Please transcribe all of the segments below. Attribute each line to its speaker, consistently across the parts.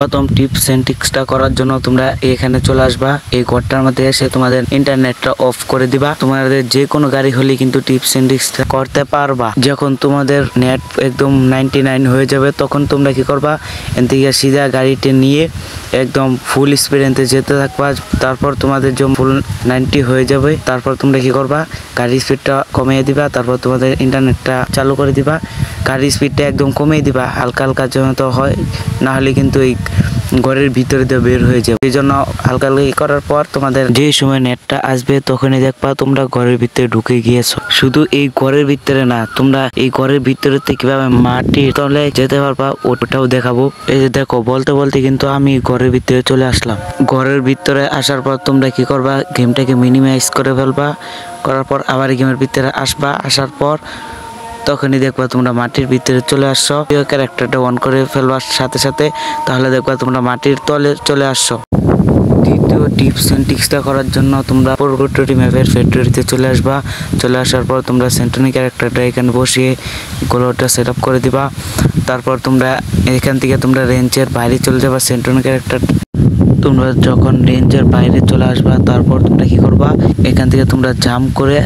Speaker 1: প্রথম tips and ট্রিক্সটা করার জন্য তোমরা এখানে চলে আসবা। এই ঘরটার মধ্যে এসে তোমাদের ইন্টারনেটটা অফ করে দিবা। তোমাদের যে কোনো গাড়ি হলে কিন্তু টিপস এন্ড ট্রিক্সটা করতে পারবা। যখন তোমাদের নেট একদম 99 হয়ে যাবে তখন তোমরা কি করবা, এন থেকে সিধা গাড়িতে নিয়ে একদম ফুল স্পিডে যেতে থাকবা। তারপর তোমাদের যখন ফুল 90 হয়ে যাবে তারপর তোমরা কি করবা, গাড়ির স্পিডটা কমিয়ে দিবা। তারপর তোমাদের ইন্টারনেটটা চালু করে দিবা। গাড়ির স্পিডটা একদম কমিয়ে দিবা, হালকা হালকা যেন তো হয়, না হলে কিন্তু এই ঘরের ভিতরে দিয়ে বের হয়ে যাবে। এই জন্য হালকা হালকা করার পর তোমাদের যে সময় নেটটা আসবে তখনই দেখবা তোমরা ঘরের ভিতরে ঢুকে গিয়েছো। শুধু এই ঘরের ভিতরে না, তোমরা এই ঘরের ভিতরে কিভাবে মাটির তলে যেতে পারবা ওটাও দেখাবো। এই যে দেখো, বলতে বলতে কিন্তু আমি ঘরের ভিতরে চলে আসলাম। ঘরের ভিতরে আসার পর তোমরা কি করবা, গেমটাকে মিনিমাইজ করে ফেলবা। করার পর আবার গেমের ভিতরে আসবা। আসার পর তখনই দেখবা তোমরা মাটির ভিতরে চলে আসছো। ক্যারেক্টারটা অন করে ফেলবার সাথে সাথে তাহলে দেখবা তোমরা মাটির তলে চলে আসছো। দ্বিতীয় টিপস এন্ড ট্রিক্সটা করার জন্য তোমরা পরবর্তী ম্যাপের ফ্যাক্টরিতে চলে আসবা। চলে আসার পর তোমরা সেন্টনি ক্যারেক্টারটা এখানে বসিয়ে গোলটা সেট আপ করে দিবা। তারপর তোমরা এখান থেকে তোমরা রেঞ্জের বাইরে চলে যাবা। সেন্টনি ক্যারেক্টার তোমরা যখন রেঞ্জের বাইরে চলে আসবা তারপর তোমরা কি করবা, এখান থেকে তোমরা জাম্প করে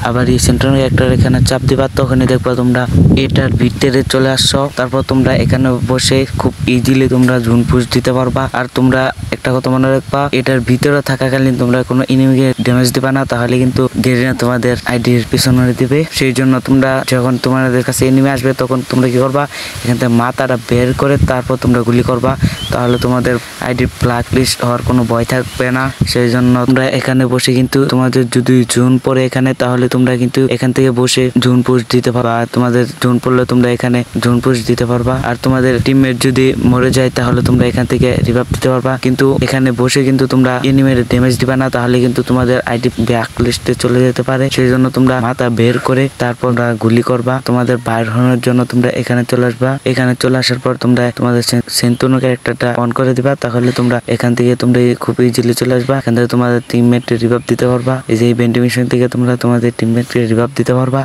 Speaker 1: আবার এই সেন্ট্রাল ক্যারেক্টার এখানে চাপ দিবা। তখনই দেখবা তোমরা এটার ভিতরে চলে আসছো। তারপর তোমরা এখানে বসে খুব ইজিলি তোমরা জুন পুশ দিতে পারবা। আর তোমরা একটা কথা মনে রাখবা, এটার ভিতরে থাকাকালীন তোমরা কোনো এনিমিকে ড্যামেজ দিবা না, তাহলে কিন্তু গেরিনা তোমাদের আইডির পিছনে দিবে। সেই জন্য তোমরা যখন তোমাদের কাছে এনিমি আসবে তখন তোমরা কি করবা, এখান থেকে মাথাটা বের করে তারপর তোমরা গুলি করবা। তাহলে তোমাদের আইডির ব্ল্যাক লিস্ট হওয়ার কোনো ভয় থাকবে না। সেই জন্য তোমরা এখানে বসে কিন্তু তোমাদের যদি জুন পরে এখানে, তাহলে তোমরা কিন্তু এখান থেকে বসে জুন পুশ দিতে পারবা। আর তোমাদের জুন পড়লে তোমরা এখানে জুন পুশ দিতে পারবা। আর তোমাদের টিমমেট যদি মরে যায় তাহলে তোমরা এখান থেকে রিভাইভ দিতে পারবা। কিন্তু এখানে বসে কিন্তু তোমরা এনিমির ড্যামেজ দিবা না, তাহলে কিন্তু তোমাদের আইডি ব্ল্যাক লিস্টে চলে যেতে পারে। সেই জন্য তোমরা মাথা বের করে তারপর গুলি করবা। তোমাদের বাইর হওয়ার জন্য তোমরা এখানে চলে আসবা। এখানে চলে আসার পর তোমরা তোমাদের সেন্টুনো ক্যারেক্টারটা অন করে দিবা। তাহলে তোমরা এখান থেকে তোমরা খুব ইজিলি চলে আসবা। এখান থেকে তোমাদের টিমমেট রিভাইভ দিতে পারবা। এই যে এই ভেন্টিলেশন থেকে তোমরা তোমাদের টিমমেটকে রিভাইভ দিতে পারবা।